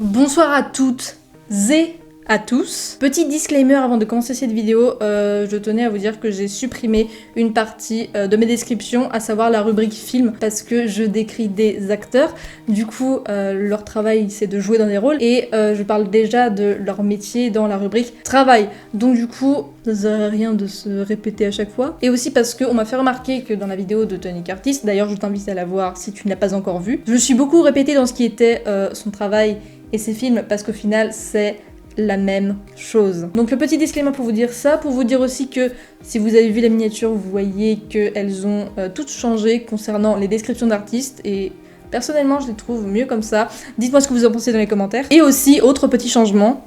Bonsoir à toutes et à tous. Petit disclaimer avant de commencer cette vidéo, je tenais à vous dire que j'ai supprimé une partie de mes descriptions, à savoir la rubrique film, parce que je décris des acteurs. Du coup, leur travail c'est de jouer dans des rôles et je parle déjà de leur métier dans la rubrique travail. Donc du coup, ça sert à rien de se répéter à chaque fois. Et aussi parce qu'on m'a fait remarquer que dans la vidéo de Tony Curtis, d'ailleurs je t'invite à la voir si tu ne l'as pas encore vue, je me suis beaucoup répétée dans ce qui était son travail et ses films parce qu'au final c'est la même chose. Donc le petit disclaimer pour vous dire ça, pour vous dire aussi que si vous avez vu la miniature, vous voyez qu'elles ont toutes changé concernant les descriptions d'artistes et personnellement je les trouve mieux comme ça. Dites-moi ce que vous en pensez dans les commentaires. Et aussi, autre petit changement,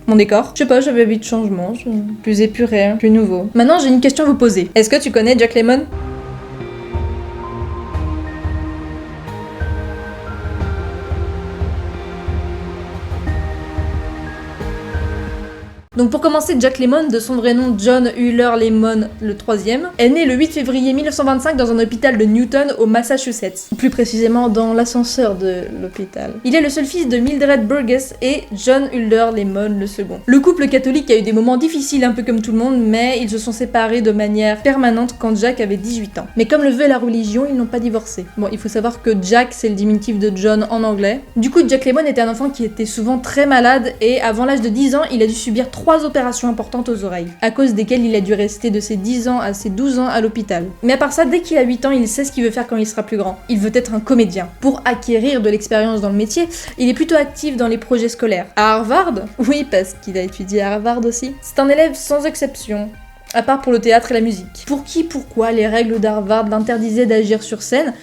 mon décor. Je sais pas, j'avais envie de changement, plus épuré, plus nouveau. Maintenant j'ai une question à vous poser. Est-ce que tu connais Jack Lemmon ? Donc pour commencer, Jack Lemmon, de son vrai nom John Euler Lemmon le troisième, est né le 8 février 1925 dans un hôpital de Newton au Massachusetts, plus précisément dans l'ascenseur de l'hôpital. Il est le seul fils de Mildred Burgess et John Euler Lemmon le second. Le couple catholique a eu des moments difficiles un peu comme tout le monde, mais ils se sont séparés de manière permanente quand Jack avait 18 ans. Mais comme le veut la religion, ils n'ont pas divorcé. Bon, il faut savoir que Jack c'est le diminutif de John en anglais. Du coup, Jack Lemmon était un enfant qui était souvent très malade et avant l'âge de 10 ans, il a dû subir 3 opérations importantes aux oreilles, à cause desquelles il a dû rester de ses 10 ans à ses 12 ans à l'hôpital. Mais à part ça, dès qu'il a 8 ans, il sait ce qu'il veut faire quand il sera plus grand. Il veut être un comédien. Pour acquérir de l'expérience dans le métier, il est plutôt actif dans les projets scolaires. À Harvard, oui, parce qu'il a étudié à Harvard aussi, c'est un élève sans exception. À part pour le théâtre et la musique. Pour qui, pourquoi les règles d'Harvard l'interdisaient d'agir sur scène,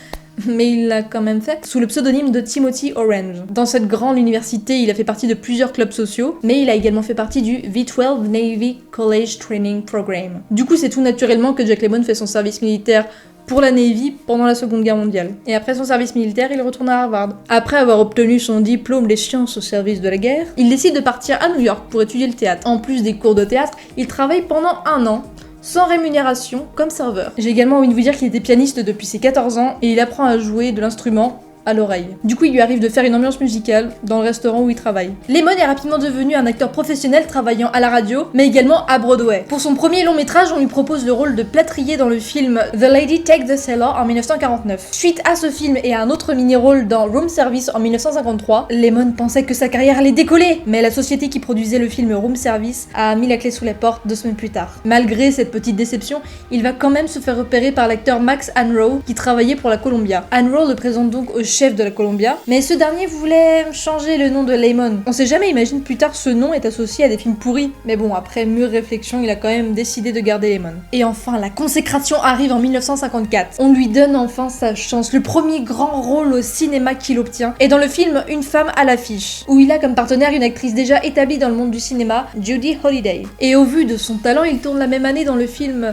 mais il l'a quand même fait, sous le pseudonyme de Timothy Orange. Dans cette grande université, il a fait partie de plusieurs clubs sociaux, mais il a également fait partie du V-12 Navy College Training Program. Du coup, c'est tout naturellement que Jack Lemmon fait son service militaire pour la Navy pendant la Seconde Guerre mondiale. Et après son service militaire, il retourne à Harvard. Après avoir obtenu son diplôme des sciences au service de la guerre, il décide de partir à New York pour étudier le théâtre. En plus des cours de théâtre, il travaille pendant un an sans rémunération, comme serveur. J'ai également envie de vous dire qu'il était pianiste depuis ses 14 ans et il apprend à jouer de l'instrument à l'oreille. Du coup, il lui arrive de faire une ambiance musicale dans le restaurant où il travaille. Lemmon est rapidement devenu un acteur professionnel travaillant à la radio, mais également à Broadway. Pour son premier long métrage, on lui propose le rôle de plâtrier dans le film The Lady Take the Sailor en 1949. Suite à ce film et à un autre mini-rôle dans Room Service en 1953, Lemmon pensait que sa carrière allait décoller, mais la société qui produisait le film Room Service a mis la clé sous la porte 2 semaines plus tard. Malgré cette petite déception, il va quand même se faire repérer par l'acteur Max Anroe qui travaillait pour la Columbia. Anroe le présente donc au chef de la Columbia, mais ce dernier voulait changer le nom de Lemmon. On sait jamais, imagine plus tard ce nom est associé à des films pourris. Mais bon, après mûre réflexion, il a quand même décidé de garder Lemmon. Et enfin, la consécration arrive en 1954. On lui donne enfin sa chance, le premier grand rôle au cinéma qu'il obtient, est dans le film Une femme à l'affiche, où il a comme partenaire une actrice déjà établie dans le monde du cinéma, Judy Holliday. Et au vu de son talent, il tourne la même année dans le film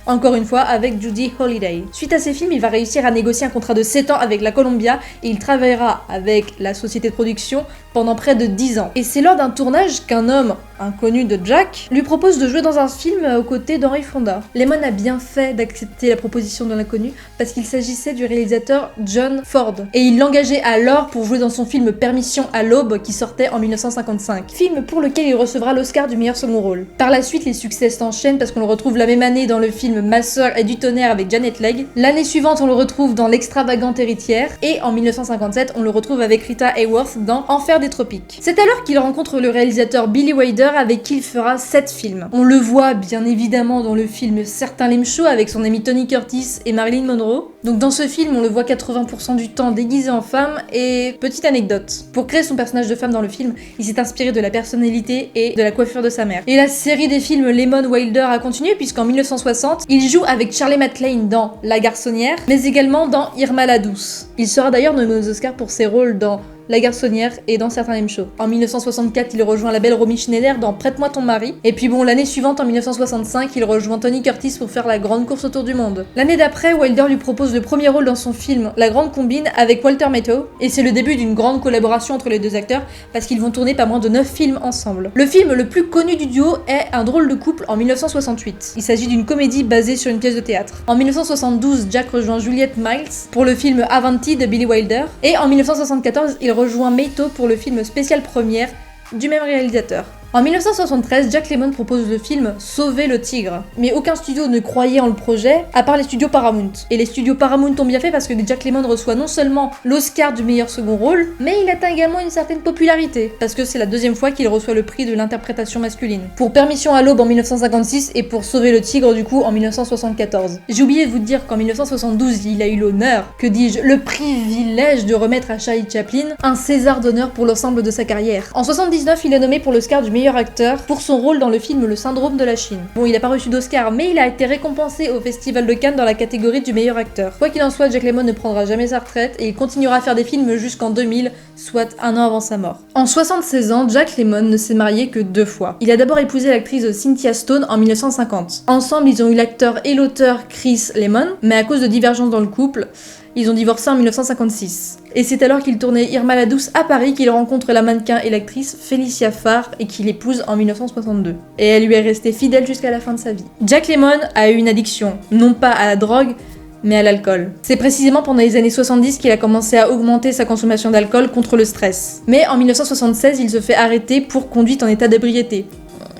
encore une fois avec Judy Holliday. Suite à ces films, il va réussir à négocier un contrat de 7 ans avec la Columbia et il travaillera avec la société de production pendant près de 10 ans. Et c'est lors d'un tournage qu'un homme inconnu de Jack lui propose de jouer dans un film aux côtés d'Henry Fonda. Lemmon a bien fait d'accepter la proposition de l'inconnu parce qu'il s'agissait du réalisateur John Ford. Et il l'engageait alors pour jouer dans son film Permission à l'aube qui sortait en 1955. Film pour lequel il recevra l'Oscar du meilleur second rôle. Par la suite, les succès s'enchaînent parce qu'on le retrouve la même année dans le film Ma sœur est du tonnerre avec Janet Leigh. L'année suivante, on le retrouve dans L'extravagante héritière. Et en 1957, on le retrouve avec Rita Hayworth dans Enfer des tropiques. C'est alors qu'il rencontre le réalisateur Billy Wilder avec qui il fera 7 films. On le voit bien évidemment dans le film Certain Lame Show avec son ami Tony Curtis et Marilyn Monroe. Donc dans ce film, on le voit 80% du temps déguisé en femme et petite anecdote. Pour créer son personnage de femme dans le film, il s'est inspiré de la personnalité et de la coiffure de sa mère. Et la série des films Lemmon Wilder a continué puisqu'en 1960, il joue avec Shirley MacLaine dans La Garçonnière, mais également dans Irma la Douce. Il sera d'ailleurs nommé aux Oscars pour ses rôles dans La Garçonnière et dans certains M-Show. En 1964, il rejoint la belle Romy Schneider dans Prête-moi ton mari. Et puis bon, l'année suivante, en 1965, il rejoint Tony Curtis pour faire la grande course autour du monde. L'année d'après, Wilder lui propose le premier rôle dans son film La Grande Combine avec Walter Matthau. Et c'est le début d'une grande collaboration entre les deux acteurs parce qu'ils vont tourner pas moins de 9 films ensemble. Le film le plus connu du duo est Un drôle de couple en 1968. Il s'agit d'une comédie basée sur une pièce de théâtre. En 1972, Jack rejoint Juliette Miles pour le film Avanti de Billy Wilder. Et en 1974, il rejoint Matthau pour le film Spécial Première du même réalisateur. En 1973, Jack Lemmon propose le film Sauver le tigre. Mais aucun studio ne croyait en le projet, à part les studios Paramount. Et les studios Paramount ont bien fait parce que Jack Lemmon reçoit non seulement l'Oscar du meilleur second rôle, mais il atteint également une certaine popularité, parce que c'est la deuxième fois qu'il reçoit le prix de l'interprétation masculine. Pour Permission à l'aube en 1956 et pour Sauver le tigre du coup en 1974. J'ai oublié de vous dire qu'en 1972, il a eu l'honneur, que dis-je, le privilège de remettre à Charlie Chaplin un César d'honneur pour l'ensemble de sa carrière. En 79, il est nommé pour l'Oscar du meilleur acteur pour son rôle dans le film Le Syndrome de la Chine. Bon, il n'a pas reçu d'Oscar, mais il a été récompensé au Festival de Cannes dans la catégorie du meilleur acteur. Quoi qu'il en soit, Jack Lemmon ne prendra jamais sa retraite et il continuera à faire des films jusqu'en 2000, soit un an avant sa mort. En 76 ans, Jack Lemmon ne s'est marié que 2 fois. Il a d'abord épousé l'actrice Cynthia Stone en 1950. Ensemble, ils ont eu l'acteur et l'auteur Chris Lemmon, mais à cause de divergences dans le couple, ils ont divorcé en 1956. Et c'est alors qu'il tournait Irma la Douce à Paris qu'il rencontre la mannequin et l'actrice Felicia Farr et qu'il épouse en 1962. Et elle lui est restée fidèle jusqu'à la fin de sa vie. Jack Lemmon a eu une addiction, non pas à la drogue, mais à l'alcool. C'est précisément pendant les années 70 qu'il a commencé à augmenter sa consommation d'alcool contre le stress. Mais en 1976, il se fait arrêter pour conduite en état d'ébriété.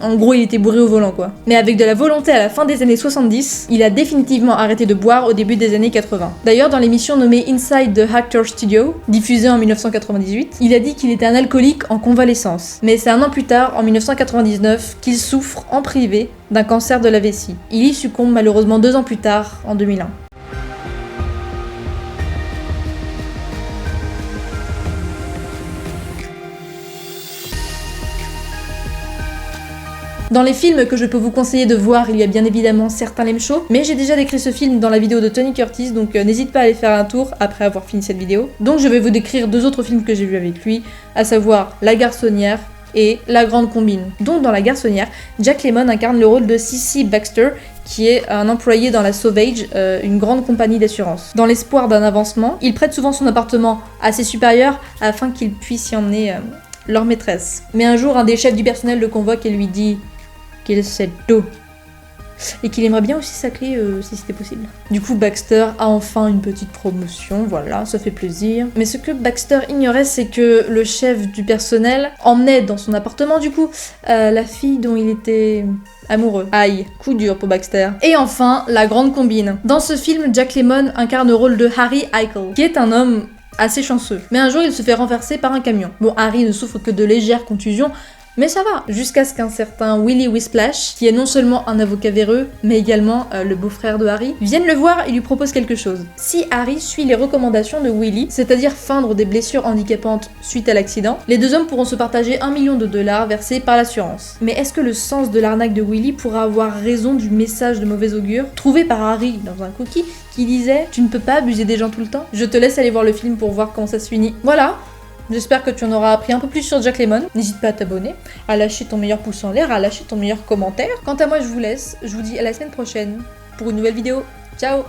En gros, il était bourré au volant, quoi. Mais avec de la volonté à la fin des années 70, il a définitivement arrêté de boire au début des années 80. D'ailleurs, dans l'émission nommée Inside the Actor Studio, diffusée en 1998, il a dit qu'il était un alcoolique en convalescence. Mais c'est un an plus tard, en 1999, qu'il souffre en privé d'un cancer de la vessie. Il y succombe malheureusement 2 ans plus tard, en 2001. Dans les films que je peux vous conseiller de voir, il y a bien évidemment certains Lem Show, mais j'ai déjà décrit ce film dans la vidéo de Tony Curtis, donc n'hésite pas à aller faire un tour après avoir fini cette vidéo. Donc je vais vous décrire 2 autres films que j'ai vus avec lui, à savoir La Garçonnière et La Grande Combine. Donc dans La Garçonnière, Jack Lemmon incarne le rôle de Cissy Baxter, qui est un employé dans la Sauvage, une grande compagnie d'assurance. Dans l'espoir d'un avancement, il prête souvent son appartement à ses supérieurs afin qu'ils puissent y emmener leur maîtresse. Mais un jour, un des chefs du personnel le convoque et lui dit qu'il sait tout. Et qu'il aimerait bien aussi sa clé si c'était possible. Du coup, Baxter a enfin une petite promotion, voilà, ça fait plaisir. Mais ce que Baxter ignorait, c'est que le chef du personnel emmenait dans son appartement, du coup, la fille dont il était amoureux. Aïe, coup dur pour Baxter. Et enfin, La Grande Combine. Dans ce film, Jack Lemmon incarne le rôle de Harry Eichel, qui est un homme assez chanceux. Mais un jour, il se fait renverser par un camion. Bon, Harry ne souffre que de légères contusions, mais ça va, jusqu'à ce qu'un certain Willy Whisplash, qui est non seulement un avocat véreux, mais également le beau-frère de Harry, vienne le voir et lui propose quelque chose. Si Harry suit les recommandations de Willy, c'est-à-dire feindre des blessures handicapantes suite à l'accident, les 2 hommes pourront se partager $1 million versés par l'assurance. Mais est-ce que le sens de l'arnaque de Willy pourra avoir raison du message de mauvais augure trouvé par Harry dans un cookie qui disait « Tu ne peux pas abuser des gens tout le temps ?» Je te laisse aller voir le film pour voir comment ça se finit. Voilà. J'espère que tu en auras appris un peu plus sur Jack Lemmon. N'hésite pas à t'abonner, à lâcher ton meilleur pouce en l'air, à lâcher ton meilleur commentaire. Quant à moi, je vous laisse. Je vous dis à la semaine prochaine pour une nouvelle vidéo. Ciao!